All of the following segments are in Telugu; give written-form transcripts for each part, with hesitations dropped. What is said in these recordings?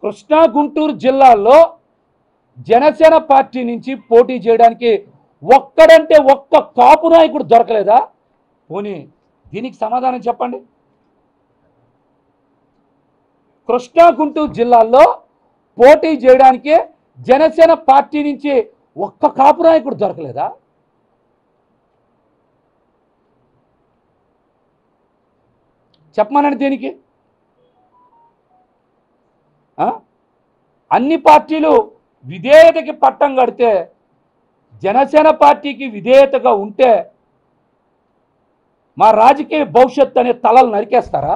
కృష్ణా గుంటూరు జిల్లాల్లో జనసేన పార్టీ నుంచి పోటీ చేయడానికి ఒక్కడంటే ఒక్క కాపు నాయకుడు దొరకలేదా? పోనీ దీనికి సమాధానం చెప్పండి. కృష్ణా గుంటూరు జిల్లాల్లో పోటీ చేయడానికి జనసేన పార్టీ నుంచి ఒక్క కాపు నాయకుడు దొరకలేదా? చెప్పమనండి దీనికి. అన్ని పార్టీలు విధేయతకి పట్టం కడితే జనసేన పార్టీకి విధేయతగా ఉంటే మా రాజకీయ భవిష్యత్తు అనే తలలు నరికేస్తారా?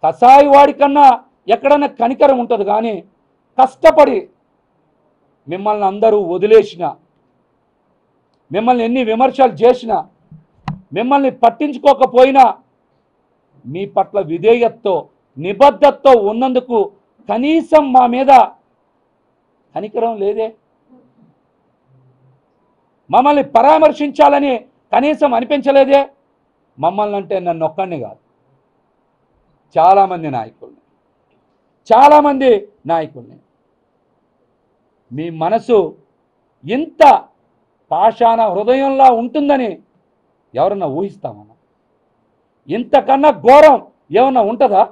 కసాయి వాడి కన్నా ఎక్కడన్నా కనికరం ఉంటుంది, కానీ కష్టపడి మిమ్మల్ని అందరూ వదిలేసిన, మిమ్మల్ని ఎన్ని విమర్శలు చేసినా, మిమ్మల్ని పట్టించుకోకపోయినా మీ పట్ల విధేయతతో నిబద్ధతతో ఉన్నందుకు కనీసం మా మీద కనికరం లేదే. మమ్మల్ని పరామర్శించాలని కనీసం అనిపించలేదే. మమ్మల్ని అంటే నన్ను ఒక్కడిని కాదు, చాలామంది నాయకుల్ని మీ మనసు ఇంత పాషాణ హృదయంలా ఉంటుందని ఎవరన్నా ఊహిస్తామన్నా? ఇంతకన్నా ఘోరం ఏమన్నా ఉంటుందా?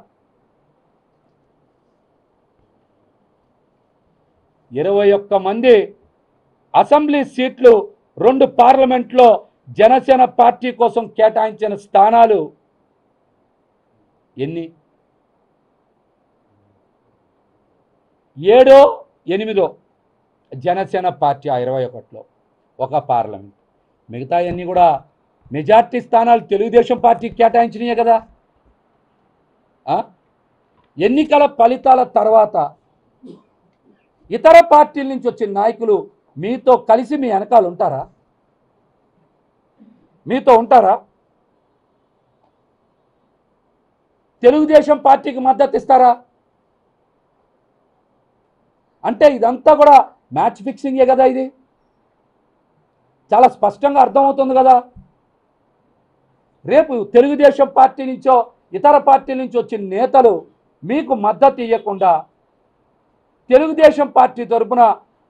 21 మంది అసెంబ్లీ సీట్లు 2 పార్లమెంట్లో జనసేన పార్టీ కోసం కేటాయించిన స్థానాలు ఎన్ని? 7, 8 జనసేన పార్టీ ఆ 21లో ఒక పార్లమెంట్. మిగతా అన్నీ కూడా మెజార్టీ స్థానాలు తెలుగుదేశం పార్టీకి కేటాయించినాయే కదా. ఎన్నికల ఫలితాల తర్వాత ఇతర పార్టీల నుంచి వచ్చిన నాయకులు మీతో కలిసి మీ వెనకాల ఉంటారా? మీతో ఉంటారా? తెలుగుదేశం పార్టీకి మద్దతు ఇస్తారా? అంటే ఇదంతా కూడా మ్యాచ్ ఫిక్సింగే కదా. ఇది చాలా స్పష్టంగా అర్థమవుతుంది కదా. రేపు తెలుగుదేశం పార్టీ నుంచో ఇతర పార్టీల నుంచి వచ్చిన నేతలు మీకు మద్దతు ఇవ్వకుండా తెలుగుదేశం పార్టీ తరఫున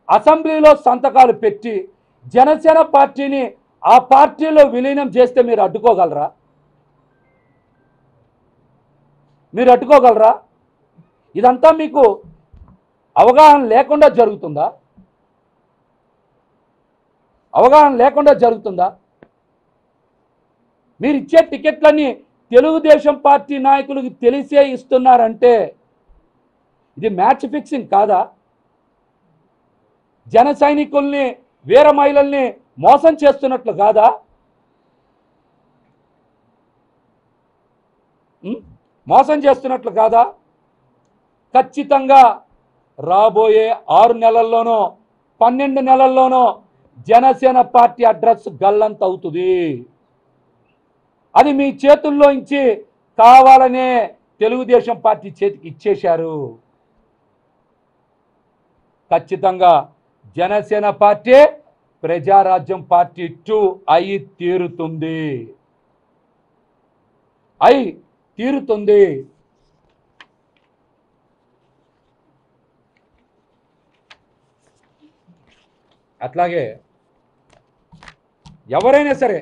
అసెంబ్లీలో సంతకాలు పెట్టి జనసేన పార్టీని ఆ పార్టీలో విలీనం చేస్తే మీరు అడ్డుకోగలరా? ఇదంతా మీకు అవగాహన లేకుండా జరుగుతుందా? మీరు ఇచ్చే టికెట్లన్నీ తెలుగుదేశం పార్టీ నాయకులకు తెలిసే ఇస్తున్నారంటే ఇది మ్యాచ్ ఫిక్సింగ్ కాదా? జన సైనికుల్ని, వీర మహిళల్ని మోసం చేస్తున్నట్లు కాదా? ఖచ్చితంగా రాబోయే 6 నెలల్లోనో 12 నెలల్లోనో జనసేన పార్టీ అడ్రస్ గల్లంత అవుతుంది. అది మీ చేతుల్లో నుంచి కావాలనే తెలుగుదేశం పార్టీ చేతికి ఇచ్చేశారు. ఖచ్చితంగా జనసేన పార్టీ ప్రజారాజ్యం పార్టీ 2 అయి తీరుతుంది. అట్లాగే ఎవరైనా సరే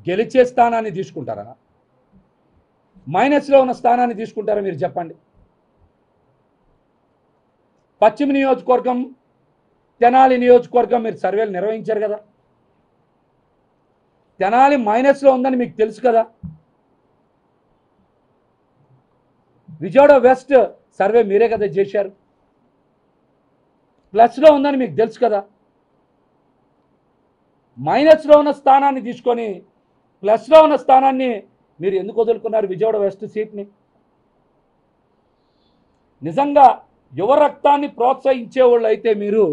గెలిచే స్థానాన్ని తీసుకుంటారా, మైనస్లో ఉన్న స్థానాన్ని తీసుకుంటారా? మీరు చెప్పండి. పశ్చిమ నియోజకవర్గం, తెనాలి నియోజకవర్గం మీరు సర్వేలు నిర్వహించారు కదా. తెనాలి మైనస్లో ఉందని మీకు తెలుసు కదా. విజయవాడ వెస్ట్ సర్వే మీరే కదా చేశారు, ప్లస్లో ఉందని మీకు తెలుసు కదా. మైనస్లో ఉన్న స్థానాన్ని తీసుకొని ప్లస్లో ఉన్న స్థానాన్ని మీరు ఎందుకు వదులుకున్నారు? విజయవాడ వెస్ట్ సీట్ని. నిజంగా యువ రక్తాన్ని ప్రోత్సహించేవాళ్ళు అయితే మీరు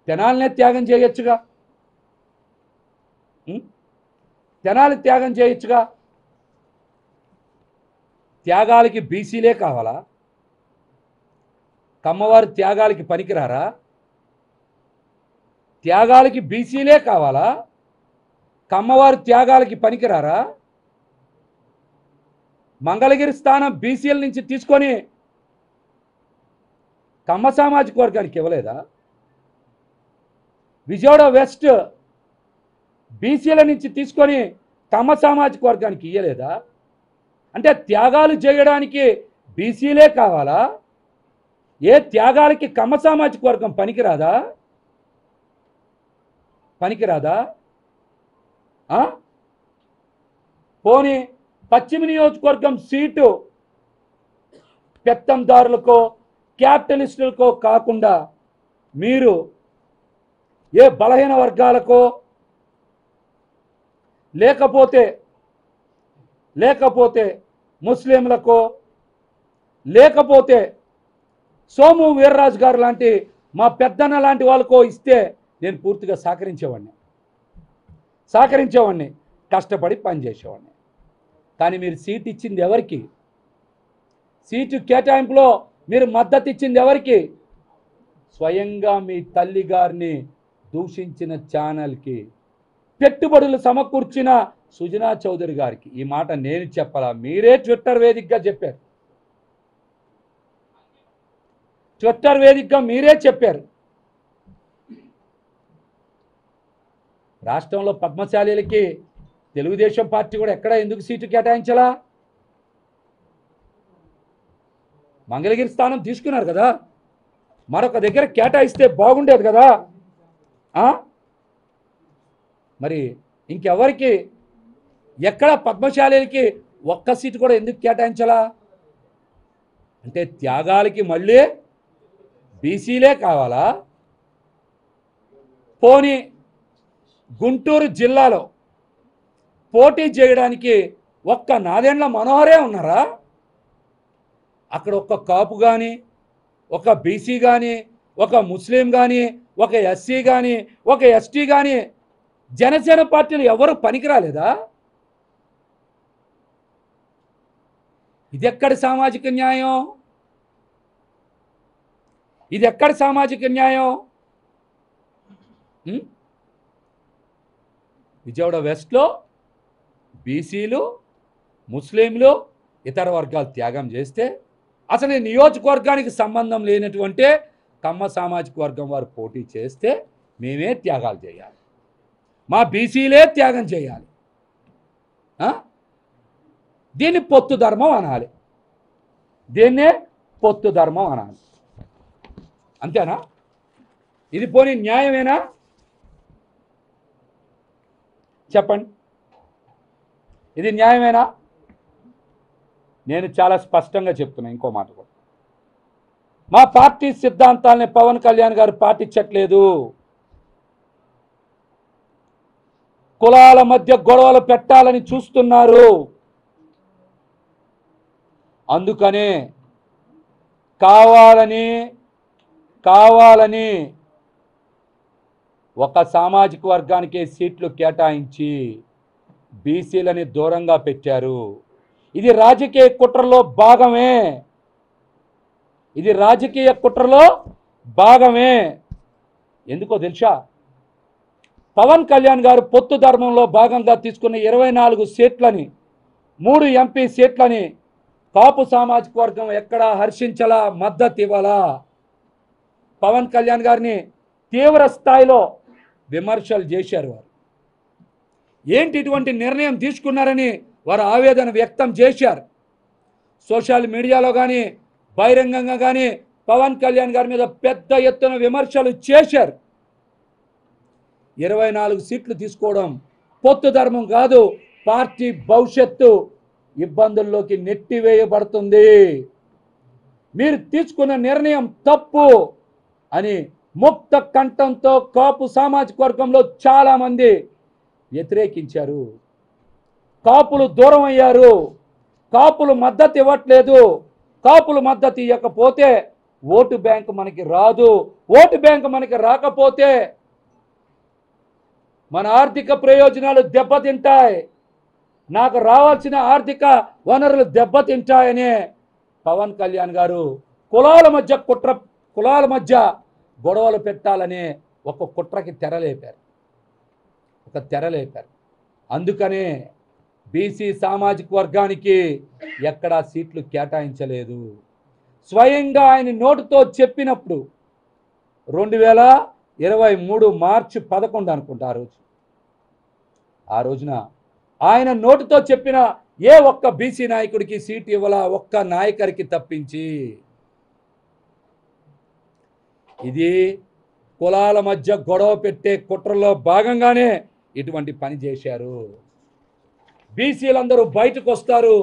తెనాలినే త్యాగం చేయొచ్చుగా. త్యాగాలకి బీసీలే కావాలా? కమ్మవారి త్యాగాలకి పనికిరారా? త్యాగాలకి బీసీలే కావాలా? కమ్మవారి త్యాగాలకి పనికిరారా? మంగళగిరి స్థానం బీసీల నుంచి తీసుకొని కమ్మ సామాజిక వర్గానికి ఇవ్వలేదా? విజయవాడ వెస్ట్ బీసీల నుంచి తీసుకొని కమ్మ సామాజిక వర్గానికి ఇయ్యలేదా? అంటే త్యాగాలు చేయడానికి బీసీలే కావాలా? ఏ త్యాగాలకి కమ్మ సామాజిక వర్గం పనికిరాదా? పనికిరాదా? పోనీ పశ్చిమ నియోజకవర్గం సీటు పెత్తందారులకో క్యాపిటలిస్టులకో కాకుండా మీరు ఏ బలహీన వర్గాలకో లేకపోతే ముస్లింలకో లేకపోతే సోము వీర్రాజు గారు లాంటి మా పెద్దన్న లాంటి వాళ్ళకో ఇస్తే నేను పూర్తిగా సహకరించేవాడిని, కష్టపడి పనిచేసేవాడిని. కానీ మీరు సీట్ ఇచ్చింది ఎవరికి? సీటు కేటాయింపులో మీరు మద్దతు ఇచ్చింది ఎవరికి? స్వయంగా మీ తల్లి గారిని దూషించిన ఛానల్కి, పెట్టుబడులు సమకూర్చిన సుజనా చౌదరి గారికి. ఈ మాట నేను చెప్పాలా? మీరే ట్విట్టర్ వేదికగా చెప్పారు. మీరే చెప్పారు. రాష్ట్రంలో పద్మశాలీలకి తెలుగుదేశం పార్టీ కూడా ఎక్కడ ఎందుకు సీటు కేటాయించాలా? మంగళగిరి స్థానం తీసుకున్నారు కదా, మరొక దగ్గర కేటాయిస్తే బాగుండేది కదా. మరి ఇంకెవరికి ఎక్కడ పద్మశాలీలకి ఒక్క సీటు కూడా ఎందుకు కేటాయించాలా? అంటే త్యాగాలకి మళ్ళీ బీసీలే కావాలా? పోనీ గుంటూరు జిల్లాలో పోటీ చేయడానికి ఒక్క నాదెండ్ల మనోహరే ఉన్నారా? అక్కడ ఒక్క కాపు కానీ, ఒక బీసీ కానీ, ఒక ముస్లిం కానీ, ఒక ఎస్సీ కానీ, ఒక ఎస్టీ కానీ జనసేన పార్టీలు ఎవరు పనికిరాలేదా? ఇది ఎక్కడి సామాజిక న్యాయం? ఇది ఎక్కడి సామాజిక న్యాయం? విజయవాడ వెస్ట్లో బీసీలు, ముస్లింలు, ఇతర వర్గాలు త్యాగం చేస్తే అసలు ఈ నియోజకవర్గానికి సంబంధం లేనటువంటి కమ్మ సామాజిక వర్గం వారు పోటీ చేస్తే మేమే త్యాగాలు చేయాలి, మా బీసీలే త్యాగం చేయాలి. దీన్ని పొత్తు ధర్మం అనాలి, దీన్నే పొత్తు ధర్మం అనాలి. అంతేనా? ఇది పోనీ న్యాయమేనా? చెప్పండి, ఇది న్యాయమేనా? నేను చాలా స్పష్టంగా చెప్తున్నా. ఇంకో మాట కూడా, మా పార్టీ సిద్ధాంతాలని పవన్ కళ్యాణ్ గారు పాటించట్లేదు. కులాల మధ్య గొడవలు పెట్టాలని చూస్తున్నారు. అందుకనే కావాలని ఒక సామాజిక వర్గానికి సీట్లు కేటాయించి బీసీలని దూరంగా పెట్టారు. ఇది రాజకీయ కుట్రలో భాగమే. ఎందుకో తెలుసా? పవన్ కళ్యాణ్ గారు పొత్తు ధర్మంలో భాగంగా తీసుకున్న 24 సీట్లని, 3 ఎంపీ సీట్లని కాపు సామాజిక వర్గం ఎక్కడా హర్షించలా, మద్దతు ఇవ్వాలా. పవన్ కళ్యాణ్ గారిని తీవ్ర స్థాయిలో విమర్శలు చేశారు. వారు ఏంటి ఇటువంటి నిర్ణయం తీసుకున్నారని వారు ఆవేదన వ్యక్తం చేశారు. సోషల్ మీడియాలో కానీ బహిరంగంగా కానీ పవన్ కళ్యాణ్ గారి మీద పెద్ద ఎత్తున విమర్శలు చేశారు. 24 సీట్లు తీసుకోవడం పొత్తు ధర్మం కాదు, పార్టీ భవిష్యత్తు ఇబ్బందుల్లోకి నెట్టివేయబడుతుంది, మీరు తీసుకున్న నిర్ణయం తప్పు అని ముక్త కంఠంతో కాపు సామాజిక వర్గంలో చాలామంది వ్యతిరేకించారు. కాపులు దూరం అయ్యారు, కాపులు మద్దతు ఇవ్వట్లేదు. కాపులు మద్దతు ఇవ్వకపోతే ఓటు బ్యాంకు మనకి రాదు. ఓటు బ్యాంకు మనకి రాకపోతే మన ఆర్థిక ప్రయోజనాలు దెబ్బతింటాయి, నాకు రావాల్సిన ఆర్థిక వనరులు దెబ్బతింటాయని పవన్ కళ్యాణ్ గారు కులాల మధ్య గొడవలు పెట్టాలని ఒక కుట్రకి తెరలేపారు. అందుకనే బీసీ సామాజిక వర్గానికి ఎక్కడా సీట్లు కేటాయించలేదు. స్వయంగా ఆయన నోటితో చెప్పినప్పుడు 2023 మార్చి 11 అనుకుంటా ఆ రోజున ఆయన నోటితో చెప్పిన ఏ ఒక్క బీసీ నాయకుడికి సీటు ఇవ్వాల, ఒక్క నాయకుడికి తప్పించి. ఇది కులాల మధ్య గొడవ పెట్టే కుట్రలో భాగంగానే ఇటువంటి పని చేశారు. బీసీలందరూ బయటకు వస్తారు,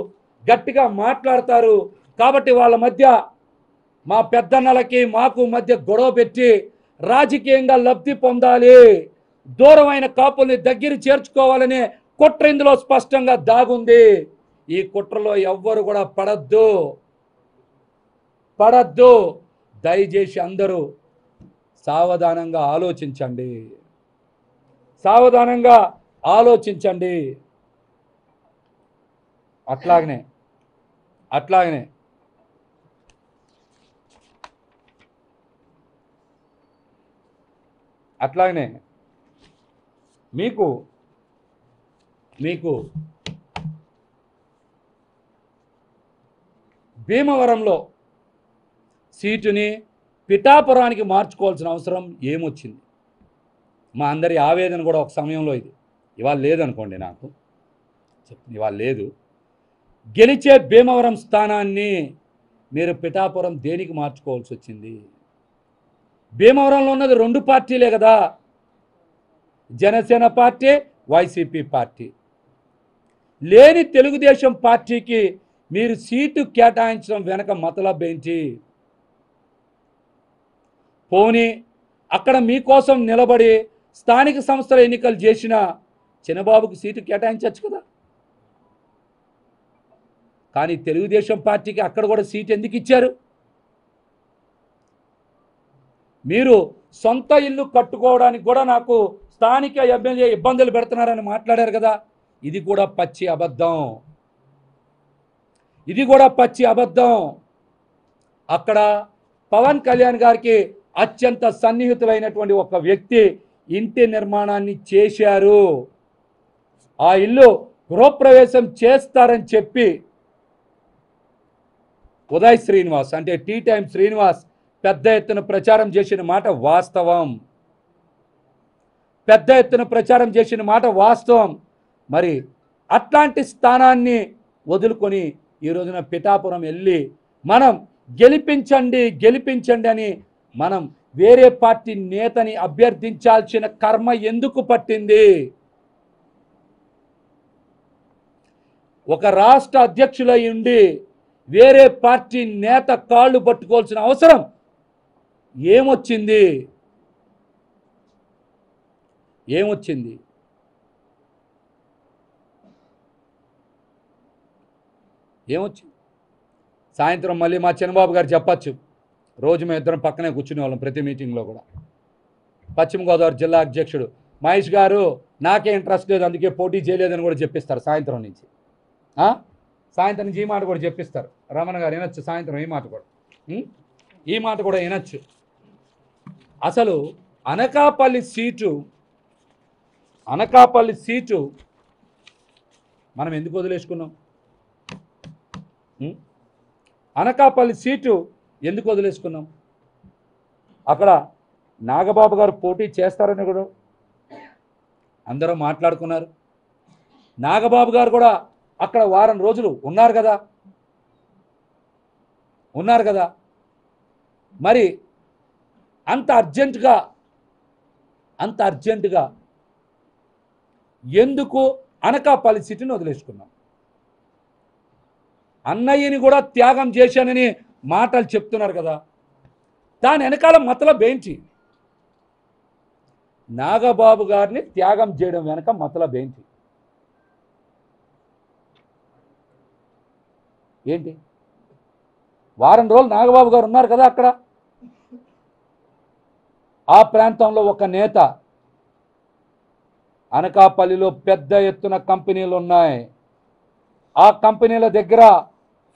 గట్టిగా మాట్లాడతారు. కాబట్టి వాళ్ళ మధ్య మా పెద్దన్నలకి మాకు మధ్య గొడవ పెట్టి రాజకీయంగా లబ్ధి పొందాలి, దూరమైన కాపుల్ని దగ్గర చేర్చుకోవాలనే కుట్ర ఇందులో స్పష్టంగా దాగుంది. ఈ కుట్రలో ఎవ్వరు కూడా పడద్దు. దయచేసి అందరూ సావధానంగా ఆలోచించండి. అట్లాగనే మీకు భీమవరంలో సీటుని పిఠాపురానికి మార్చుకోవాల్సిన అవసరం ఏమొచ్చింది? మా అందరి ఆవేదన కూడా ఒక సమయంలో ఇది. ఇవాళ లేదనుకోండి, నాకు ఇవాళ లేదు. గెలిచే భీమవరం స్థానాన్ని మీరు పిఠాపురం దేనికి మార్చుకోవాల్సి వచ్చింది? భీమవరంలో ఉన్నది 2 పార్టీలే కదా, జనసేన పార్టీ, వైసీపీ పార్టీ. లేని తెలుగుదేశం పార్టీకి మీరు సీటు కేటాయించడం వెనక మతలబ్ ఏంటి? పోనీ అక్కడ మీకోసం నిలబడి స్థానిక సంస్థల ఎన్నికలు చేసిన చిన్నబాబుకి సీటు కేటాయించవచ్చు కదా. కానీ తెలుగుదేశం పార్టీకి అక్కడ కూడా సీటు ఎందుకు ఇచ్చారు? మీరు సొంత ఇల్లు కట్టుకోవడానికి కూడా నాకు స్థానిక ఎమ్మెల్యే ఇబ్బందులు పెడుతున్నారని మాట్లాడారు కదా. ఇది కూడా పచ్చి అబద్ధం. అక్కడ పవన్ కళ్యాణ్ గారికి అత్యంత సన్నిహితులైనటువంటి ఒక వ్యక్తి ఇంటి నిర్మాణాన్ని చేశారు. ఆ ఇల్లు గృహప్రవేశం చేస్తారని చెప్పి ఉదయ్ శ్రీనివాస్ అంటే టీ టైమ్ శ్రీనివాస్ పెద్ద ఎత్తున ప్రచారం చేసిన మాట వాస్తవం. మరి అట్లాంటి స్థానాన్ని వదులుకొని ఈ రోజున పిఠాపురం వెళ్ళి మనం గెలిపించండి అని మనం వేరే పార్టీ నేతని అభ్యర్థించాల్సిన కర్మ ఎందుకు పట్టింది? ఒక రాష్ట్ర అధ్యక్షులై ఉండి వేరే పార్టీ నేత కాళ్ళు పట్టుకోవాల్సిన అవసరం ఏమొచ్చింది? సాయంత్రం మళ్ళీ మా చిన్నబాబు గారు చెప్పచ్చు, రోజు మేము ఇద్దరం పక్కనే కూర్చునే వాళ్ళం ప్రతి మీటింగ్లో కూడా. పశ్చిమ గోదావరి జిల్లా అధ్యక్షుడు మహేష్ గారు నాకే ఇంట్రెస్ట్ లేదు అందుకే పోటీ చేయలేదని కూడా చెప్పిస్తారు సాయంత్రం నుంచి. సాయంత్రం నుంచి ఈ మాట కూడా చెప్పిస్తారు. రమణ గారు వినొచ్చు సాయంత్రం ఈ మాట కూడా వినొచ్చు. అసలు అనకాపల్లి సీటు మనం ఎందుకు వదిలేసుకున్నాం? అనకాపల్లి సీటు ఎందుకు వదిలేసుకున్నాం? అక్కడ నాగబాబు గారు పోటీ చేస్తారని కూడా అందరూ మాట్లాడుకున్నారు. నాగబాబు గారు కూడా అక్కడ వారం రోజులు ఉన్నారు కదా. మరి అంత అర్జెంటుగా ఎందుకు అనకాపల్లి సీటుని వదిలేసుకున్నాం? అన్నయ్యని కూడా త్యాగం చేశానని మాటలు చెప్తున్నారు కదా. దాని వెనకాల మతలబ్ ఏంటి? నాగబాబు గారిని త్యాగం చేయడం వెనక మతలబ్ ఏంటి? వారం రోజులు నాగబాబు గారు ఉన్నారు కదా అక్కడ. ఆ ప్రాంతంలో ఒక నేత, అనకాపల్లిలో పెద్ద ఎత్తున కంపెనీలు ఉన్నాయి, ఆ కంపెనీల దగ్గర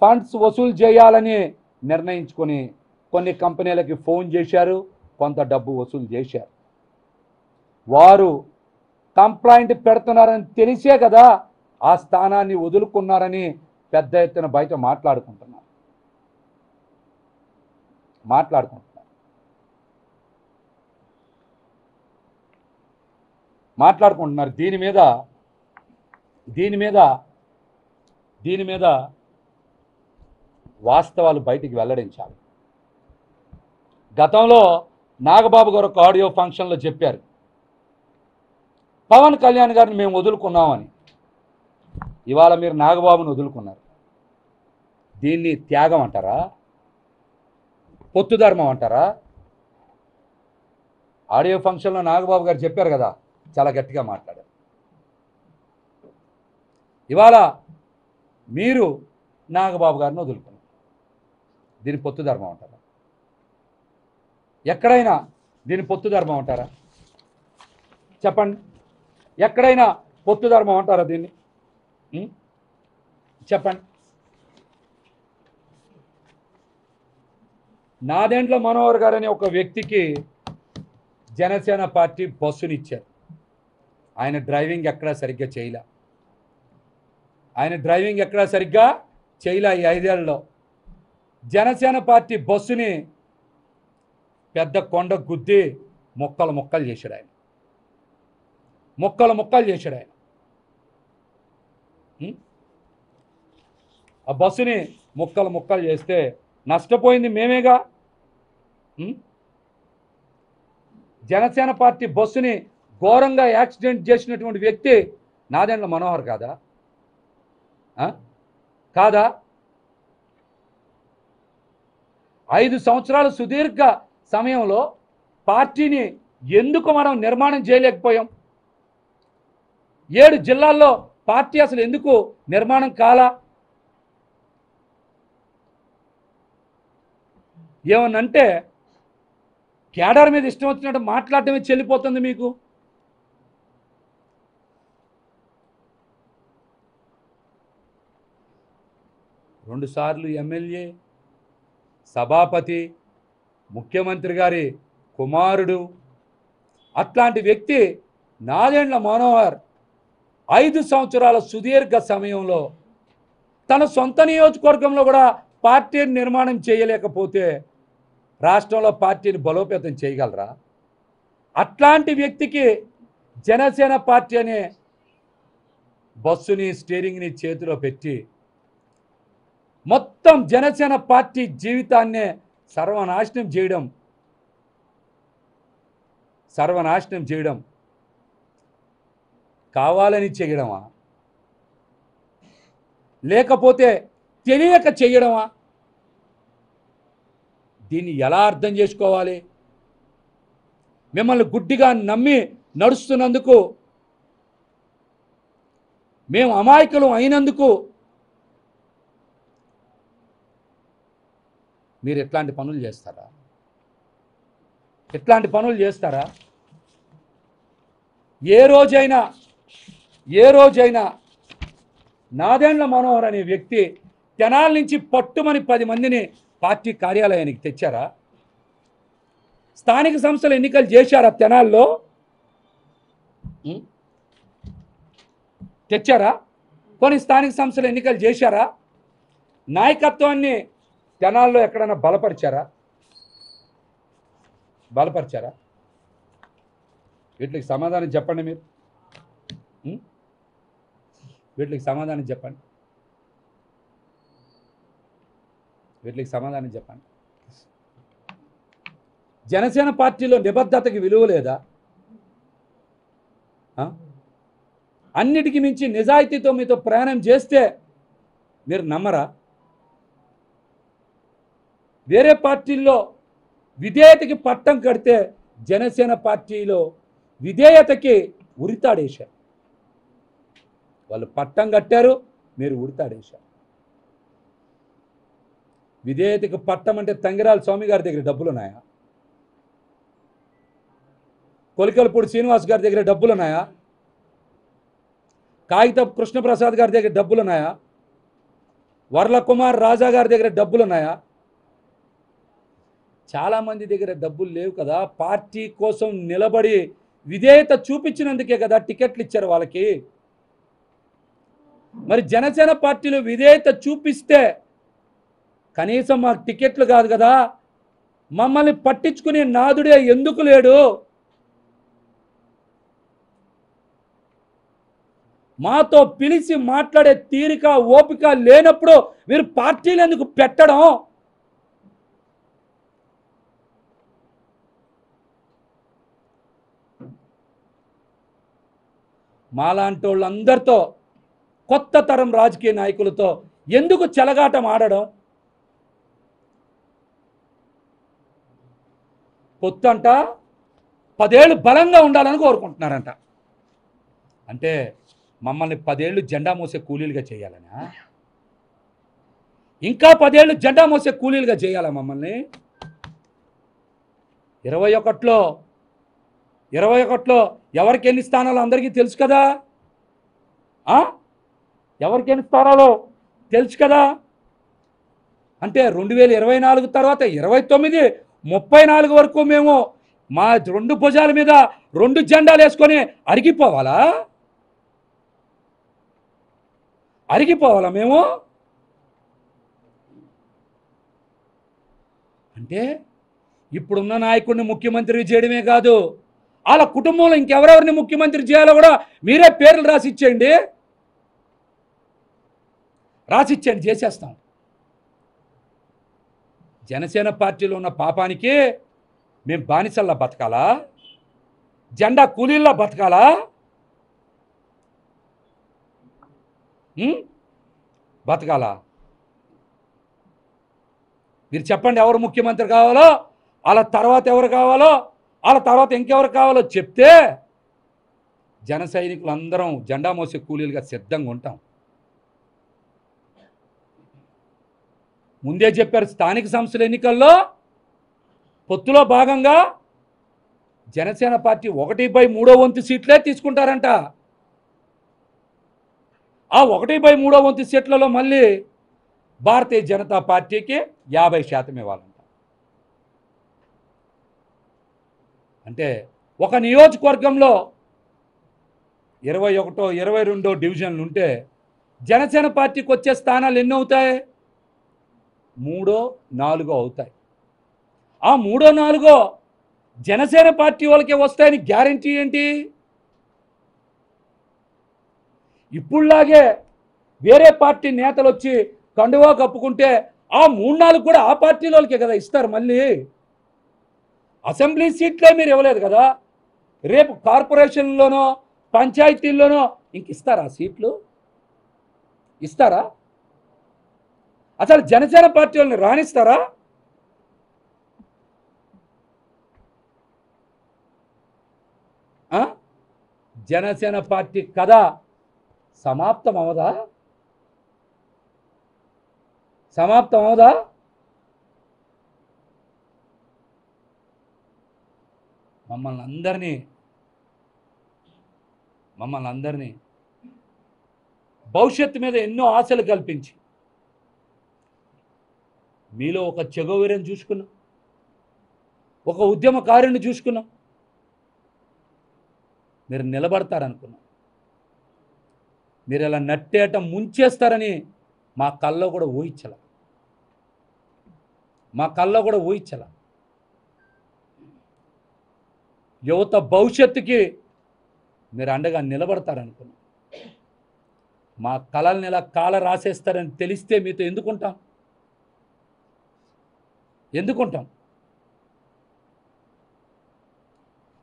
ఫండ్స్ వసూలు చేయాలని నిర్ణయించుకొని కొన్ని కంపెనీలకి ఫోన్ చేశారు, కొంత డబ్బు వసూలు చేశారు. వారు కంప్లైంట్ పెడుతున్నారని తెలిసే కదా ఆ స్థానాన్ని వదులుకున్నారని పెద్ద ఎత్తున బయట మాట్లాడుకుంటున్నారు. దీని మీద వాస్తవాలు బయటికి వెల్లడించాలి. గతంలో నాగబాబు గారు ఒక ఆడియో ఫంక్షన్లో చెప్పారు, పవన్ కళ్యాణ్ గారిని మేము వదులుకున్నామని. ఇవాళ మీరు నాగబాబుని వదులుకున్నారు. దీన్ని త్యాగం అంటారా? పొత్తు ధర్మం అంటారా? ఆడియో ఫంక్షన్లో నాగబాబు గారు చెప్పారు కదా, చాలా గట్టిగా మాట్లాడారు. ఇవాళ మీరు నాగబాబు గారిని వదులుకున్నారు. దీని పొత్తు ధర్మం అంటారా? ఎక్కడైనా దీని పొత్తు ధర్మం అంటారా? చెప్పండి, ఎక్కడైనా పొత్తు ధర్మం అంటారా దీన్ని? చెప్పండి. నాదెండ్ల మనోహర్ గారు అనే ఒక వ్యక్తికి జనసేన పార్టీ బస్సునిచ్చారు. ఆయన డ్రైవింగ్ ఎక్కడా సరిగ్గా చేయలే. ఈ 5 ఏళ్లలో జనసేన పార్టీ బస్సుని పెద్ద కొండ గుద్ది మొక్కలు చేశాడు ఆయన. ఆ బస్సుని ముక్కలు చేస్తే నష్టపోయింది మేమేగా. జనసేన పార్టీ బస్సుని ఘోరంగా యాక్సిడెంట్ చేసినటువంటి వ్యక్తి నాదెండ్ల మనోహర్ కాదా? 5 సంవత్సరాల సుదీర్ఘ సమయంలో పార్టీని ఎందుకు మనం నిర్మాణం చేయలేకపోయాం? 7 జిల్లాల్లో పార్టీ అసలు ఎందుకు నిర్మాణం కాలా? ఏమనంటే కేడర్ మీద ఇష్టం వచ్చినట్టు మాట్లాడటమే చెల్లిపోతుంది మీకు. రెండుసార్లు ఎమ్మెల్యే, సభాపతి, ముఖ్యమంత్రి గారి కుమారుడు, అట్లాంటి వ్యక్తి నాదెండ్ల మనోహర్ 5 సంవత్సరాల సుదీర్ఘ సమయంలో తన సొంత నియోజకవర్గంలో కూడా పార్టీని నిర్మాణం చేయలేకపోతే రాష్ట్రంలో పార్టీని బలోపేతం చేయగలరా? అట్లాంటి వ్యక్తికి జనసేన పార్టీ అనే బస్సుని, స్టీరింగ్ని చేతిలో పెట్టి మొత్తం జనసేన పార్టీ జీవితాన్నే సర్వనాశనం చేయడం కావాలని చేయడమా, లేకపోతే తెలియక చేయడమా? దీన్ని ఎలా అర్థం చేసుకోవాలి? మిమ్మల్ని గుడ్డిగా నమ్మి నడుస్తున్నందుకు, మేము అమాయకులు అయినందుకు మీరు ఎట్లాంటి పనులు చేస్తారా? ఏ రోజైనా నాదెండ్ల మనోహర్ అనే వ్యక్తి తెనాలి నుంచి పట్టుమని 10 మందిని పార్టీ కార్యాలయానికి తెచ్చారా? స్థానిక సంస్థల ఎన్నికలు చేశారా? తెనాల్లో తెచ్చారా? కొన్ని స్థానిక సంస్థల ఎన్నికలు చేశారా? నాయకత్వాన్ని తెనాల్లో ఎక్కడైనా బలపరిచారా? వీటికి సమాధానం చెప్పండి. మీరు వీటికి సమాధానం చెప్పండి. జనసేన పార్టీలో నిబద్ధతకి విలువ లేదా? అన్నిటికీ మించి నిజాయితీతో మీతో ప్రయాణం చేస్తే మీరు నమ్మరా? వేరే పార్టీల్లో విధేయతకి పట్టం కడితే జనసేన పార్టీలో విధేయతకి ఉరితాడేశారు. వాళ్ళు పట్టం కట్టారు, మీరు ఉరితాడేశారు. విధేయతకి పట్టం అంటే తంగిరాల స్వామి గారి దగ్గర డబ్బులున్నాయా? కొలికలపూడి శ్రీనివాస్ గారి దగ్గర డబ్బులున్నాయా? కాగితపు కృష్ణప్రసాద్ గారి దగ్గర డబ్బులున్నాయా? వర్ల కుమార్ రాజా గారి దగ్గర డబ్బులున్నాయా? చాలామంది దగ్గర డబ్బులు లేవు కదా. పార్టీ కోసం నిలబడి విధేయత చూపించినందుకే కదా టికెట్లు ఇచ్చారు వాళ్ళకి. మరి జనసేన పార్టీలో విధేయత చూపిస్తే కనీసం మాకు టికెట్లు కాదు కదా, మమ్మల్ని పట్టించుకునే నాదుడే ఎందుకు లేడు? మాతో పిలిచి మాట్లాడే తీరిక ఓపిక లేనప్పుడు మీరు పార్టీలు ఎందుకు పెట్టడం? మాలాంటి వాళ్ళందరితో, కొత్త తరం రాజకీయ నాయకులతో ఎందుకు చెలగాటం ఆడడం? పొత్తు అంట 10 ఏళ్ళు బలంగా ఉండాలని కోరుకుంటున్నారంట. అంటే మమ్మల్ని 10 ఏళ్ళు జెండా మోసే కూలీలుగా చేయాలనా? ఇంకా 10 ఏళ్ళు జెండా మోసే కూలీలుగా చేయాలా మమ్మల్ని? 21లో ఎవరికి ఎన్ని స్థానాలు అందరికీ తెలుసు కదా. ఎవరికి ఎన్ని స్థానాలు తెలుసు కదా. అంటే 2024 తర్వాత 29, 34 వరకు మేము మా 2 భుజాల మీద 2 జెండాలు వేసుకొని అరిగిపోవాలా మేము? అంటే ఇప్పుడున్న నాయకుడిని ముఖ్యమంత్రి చేయడమే కాదు, వాళ్ళ కుటుంబంలో ఇంకెవరెవరిని ముఖ్యమంత్రి చేయాలో కూడా మీరే పేర్లు రాసిచ్చేయండి, చేసేస్తాం. జనసేన పార్టీలో ఉన్న పాపానికి మేము బానిసల్లా బతకాలా? జెండా కూలీల్లా బతకాలా? బతకాలా? మీరు చెప్పండి, ఎవరు ముఖ్యమంత్రి కావాలో, వాళ్ళ తర్వాత ఎవరు కావాలో, వాళ్ళ తర్వాత ఇంకెవరు కావాలో చెప్తే జన సైనికులందరం జెండా మోసే కూలీలుగా సిద్ధంగా ఉంటాం. ముందే చెప్పారు, స్థానిక సంస్థల ఎన్నికల్లో పొత్తులో భాగంగా జనసేన పార్టీ 1/3 సీట్లే తీసుకుంటారంట. ఆ 1/3 సీట్లలో మళ్ళీ భారతీయ జనతా పార్టీకి 50% ఇవ్వాలంట. అంటే ఒక నియోజకవర్గంలో 21, 22 డివిజన్లు ఉంటే జనసేన పార్టీకి వచ్చే స్థానాలు ఎన్ని అవుతాయి? 3, 4 అవుతాయి. ఆ 3, 4 జనసేన పార్టీ వాళ్ళకే వస్తాయని గ్యారంటీ ఏంటి? ఇప్పుడులాగే వేరే పార్టీ నేతలు వచ్చి కండువా కప్పుకుంటే ఆ 3, 4 కూడా ఆ పార్టీ వాళ్ళకే కదా ఇస్తారు. మళ్ళీ అసెంబ్లీ సీట్లే మీరు ఇవ్వలేదు కదా, రేపు కార్పొరేషన్లోనో పంచాయతీల్లోనో ఇంక ఇస్తారా సీట్లు? ఇస్తారా? అసలు జనసేన పార్టీ వాళ్ళని రాణిస్తారా? జనసేన పార్టీ కథ సమాప్తం అవదా? మమ్మల్ని అందరినీ భవిష్యత్తు మీద ఎన్నో ఆశలు కల్పించి మీలో ఒక చెగోవీరని చూసుకున్నాం, ఒక ఉద్యమకారుని చూసుకున్నాం. మీరు నిలబడతారనుకున్నాం. మీరు ఇలా నట్టేట ముంచేస్తారని మా కల్లో కూడా ఊహించల. యువత భవిష్యత్తుకి మీరు అండగా నిలబడతారనుకున్నాం. మా కళల్ని ఇలా కాల రాసేస్తారని తెలిస్తే మీతో ఎందుకుంటాం?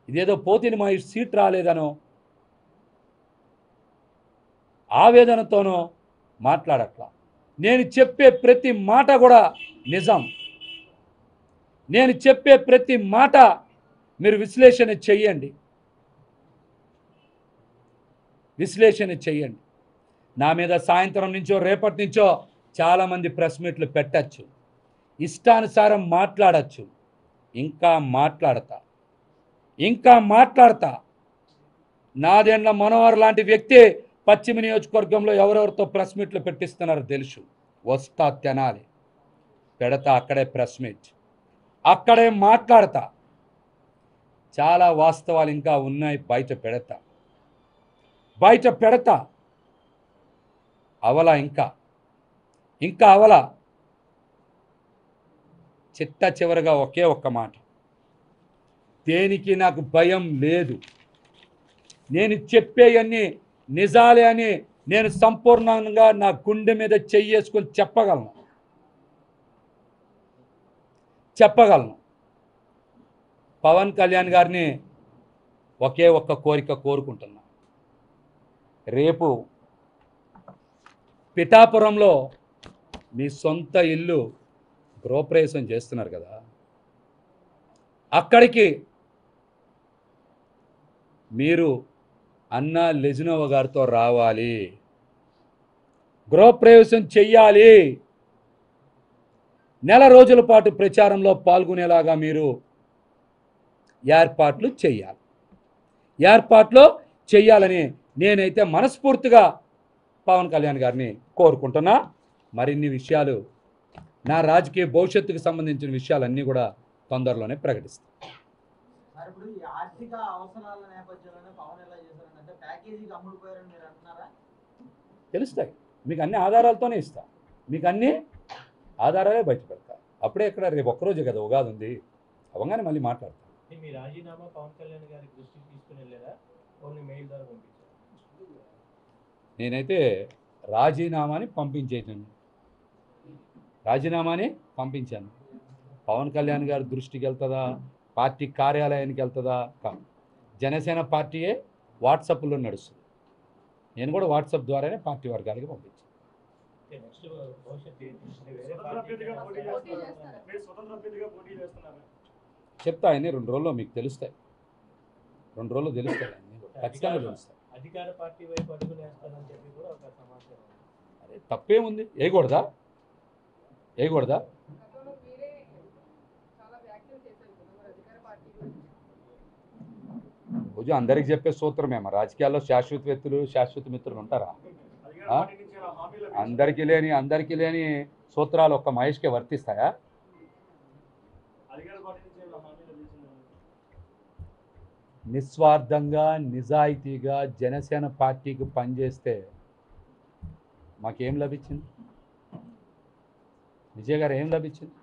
ఇదేదో పోతిని మా సీట్ రాలేదనో ఆవేదనతోనో మాట్లాడట్లా. నేను చెప్పే ప్రతి మాట కూడా నిజం. నేను చెప్పే ప్రతి మాట మీరు విశ్లేషణ చెయ్యండి. నా మీద సాయంత్రం నుంచో రేపటి నుంచో చాలామంది ప్రెస్ మీట్లు పెట్టచ్చు, ఇష్టానుసారం మాట్లాడచ్చు. ఇంకా మాట్లాడతా. నాదెండ్ల మనోహర్ లాంటి వ్యక్తి పశ్చిమ నియోజకవర్గంలో ఎవరెవరితో ప్రెస్ మీట్లు పెట్టిస్తున్నారో తెలుసు. వస్తా తెనాలి, పెడతా అక్కడే ప్రెస్ మీట్, అక్కడే మాట్లాడతా. చాలా వాస్తవాలు ఇంకా ఉన్నాయి, బయట పెడతా అవల ఇంకా అవల. చిట్ట చివరగా ఒకే ఒక్క మాట, దేనికి నాకు భయం లేదు. నేను చెప్పేవన్నీ నిజాలే అని నేను సంపూర్ణంగా నా గుండె మీద చెయ్యేసుకొని చెప్పగలను. పవన్ కళ్యాణ్ గారిని ఒకే ఒక్క కోరిక కోరుకుంటున్నా. రేపు పిఠాపురంలో మీ సొంత ఇల్లు గృహప్రవేశం చేస్తున్నారు కదా, అక్కడికి మీరు అన్న లెజినోవా గారితో రావాలి, గృహప్రవేశం చెయ్యాలి. నెల రోజుల పాటు ప్రచారంలో పాల్గొనేలాగా మీరు ఏర్పాట్లు చేయాలని నేనైతే మనస్ఫూర్తిగా పవన్ కళ్యాణ్ గారిని కోరుకుంటున్నా. మరిన్ని విషయాలు, నా రాజకీయ భవిష్యత్తుకు సంబంధించిన విషయాలన్నీ కూడా తొందరలోనే ప్రకటిస్తాను. తెలుస్తాయి, మీకు అన్ని ఆధారాలతోనే ఇస్తా, మీకు అన్ని ఆధారాలే బయట పెడతా. అప్పుడే ఇక్కడ రేపు ఒక్కరోజే కదా ఉగాది ఉంది, అవగానే మళ్ళీ మాట్లాడతాను. మీ రాజీనామా పవన్ కళ్యాణ్ గారి దృష్టికి తీసుకుని వెళ్ళారా, ఓన్లీ మెయిల్ ద్వారా పంపించారు? నేనైతే రాజీనామాని పంపించాను. పవన్ కళ్యాణ్ గారి దృష్టికి వెళ్తుందా, పార్టీ కార్యాలయానికి వెళ్తుందా కాదు. జనసేన పార్టీయే వాట్సాప్లో నడుస్తుంది, నేను కూడా వాట్సాప్ ద్వారానే పార్టీ వర్గాలకి పంపించాను. చెప్తా అన్నీ 2 రోజుల్లో మీకు తెలుస్తాయి, 2 రోజుల్లో తెలుస్తాయి, ఖచ్చితంగా తెలుస్తాయి. అధికార పార్టీ వైపు అడుగులు వేస్తారని చెప్పి కూడా ఒక సమాచారం. అరే తప్పేముంది, వేయకూడదా? రోజు అందరికి చెప్పే సూత్రమేమో, రాజకీయాల్లో శాశ్వత వ్యక్తులు శాశ్వత మిత్రులు ఉంటారా? అందరికీ లేని సూత్రాలు ఒక్క మహేష్కే వర్తిస్తాయా? నిస్వార్థంగా నిజాయితీగా జనసేన పార్టీకి పనిచేస్తే మాకేం లభించింది? విజయ్ గారు ఏం లభించింది?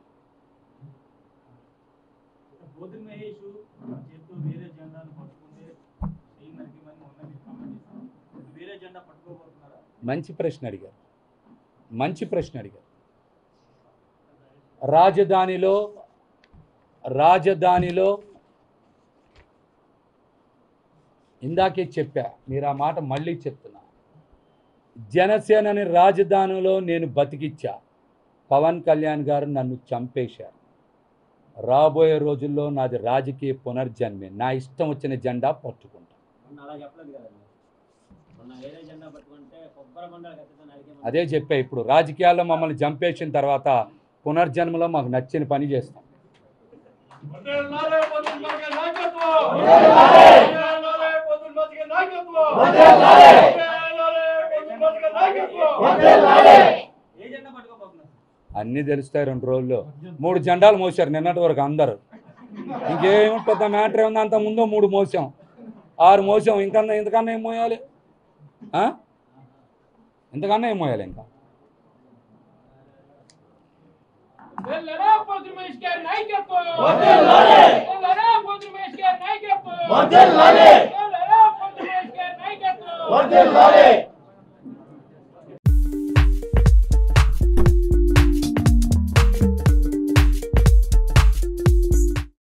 మంచి ప్రశ్న అడిగారు. రాజధానిలో ఇందాకే చెప్పా, మీరు ఆ మాట మళ్ళీ చెప్తున్నా. జనసేనని రాజధానిలో నేను బతికిచ్చా, పవన్ కళ్యాణ్ గారు నన్ను చంపేశారు. రాబోయే రోజుల్లో నాది రాజకీయ పునర్జన్మే, నా ఇష్టం వచ్చిన జెండా పట్టుకుంటా. అదే చెప్పా, ఇప్పుడు రాజకీయాల్లో మమ్మల్ని చంపేసిన తర్వాత పునర్జన్మలో మాకు నచ్చిన పని చేస్తాం. అన్నీ తెలుస్తాయి 2 రోజుల్లో. 3 జెండాలు మోసారు నిన్నటి వరకు అందరు. ఇంకేమి పెద్ద మ్యాటర్ ఏముంది, అంత ముందు 3 మోసాం, 6 మోసాం, ఇంతకన్నా ఏం మోయాలి? ఇంతకన్నా ఏం మోయాలి? ఇంకా